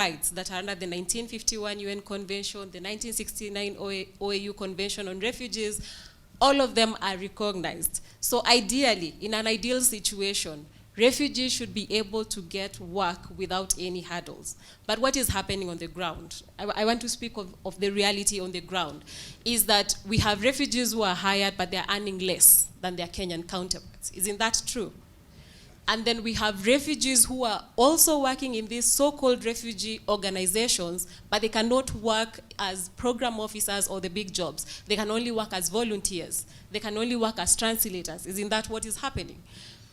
rights that are under the 1951 UN Convention, the 1969 OAU Convention on Refugees, all of them are recognized. So ideally, in an ideal situation, refugees should be able to get work without any hurdles. But what is happening on the ground? I want to speak of the reality on the ground, is that we have refugees who are hired, but they're earning less than their Kenyan counterparts. Isn't that true? And then we have refugees who are also working in these so-called refugee organizations, but they cannot work as program officers or the big jobs. They can only work as volunteers. They can only work as translators. Isn't that what is happening?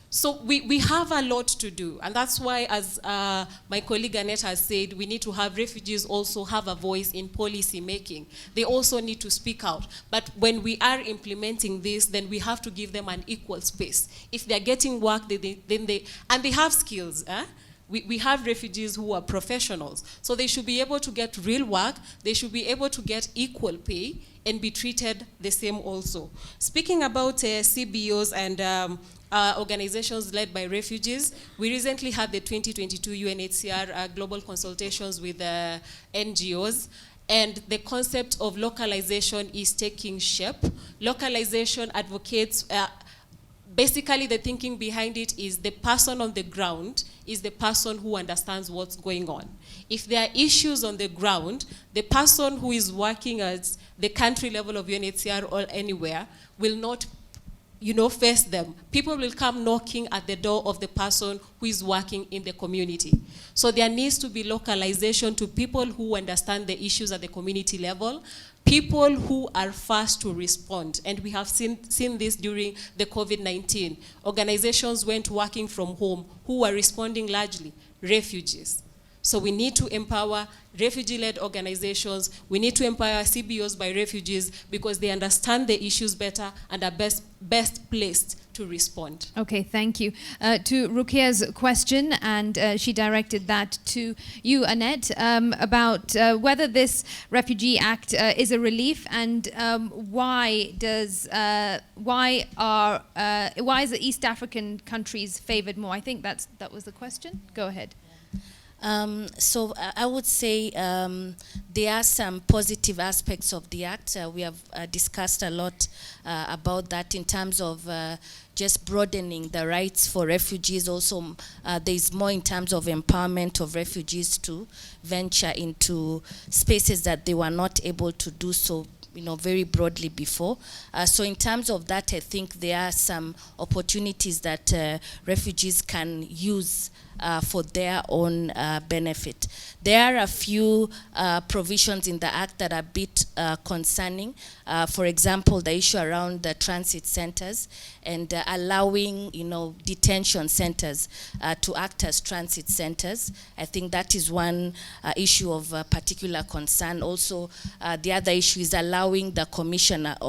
So we have a lot to do, and that's why, as my colleague Annette has said, we need to have refugees also have a voice in policy making. They also need to speak out. But when we are implementing this, then we have to give them an equal space. If they're getting work, then they have skills. We have refugees who are professionals, so they should be able to get real work. They should be able to get equal pay and be treated the same also. Speaking about CBOs and organizations led by refugees, we recently had the 2022 UNHCR global consultations with NGOs, and the concept of localization is taking shape. Localization advocates, basically the thinking behind it is the person on the ground is the person who understands what's going on. If there are issues on the ground, the person who is working at the country level of UNHCR or anywhere will not face them. People will come knocking at the door of the person who is working in the community. So there needs to be localization to people who understand the issues at the community level, people who are fast to respond. And we have seen this during the COVID-19. Organizations went working from home who were responding largely, refugees. So we need to empower refugee-led organizations. We need to empower CBOs by refugees because they understand the issues better and are best placed to respond. Okay, thank you. To Rukia's question, and she directed that to you, Annette, about whether this Refugee Act is a relief, and why is the East African countries favored more? I think that was the question. Go ahead. So I would say there are some positive aspects of the Act. We have discussed a lot about that in terms of just broadening the rights for refugees. Also, there is more in terms of empowerment of refugees to venture into spaces that they were not able to do so very broadly before. So in terms of that, I think there are some opportunities that refugees can use for their own benefit. There are a few provisions in the Act that are a bit concerning. For example, the issue around the transit centers and allowing, detention centers to act as transit centers. I think that is one issue of particular concern. Also, the other issue is allowing the commissioner of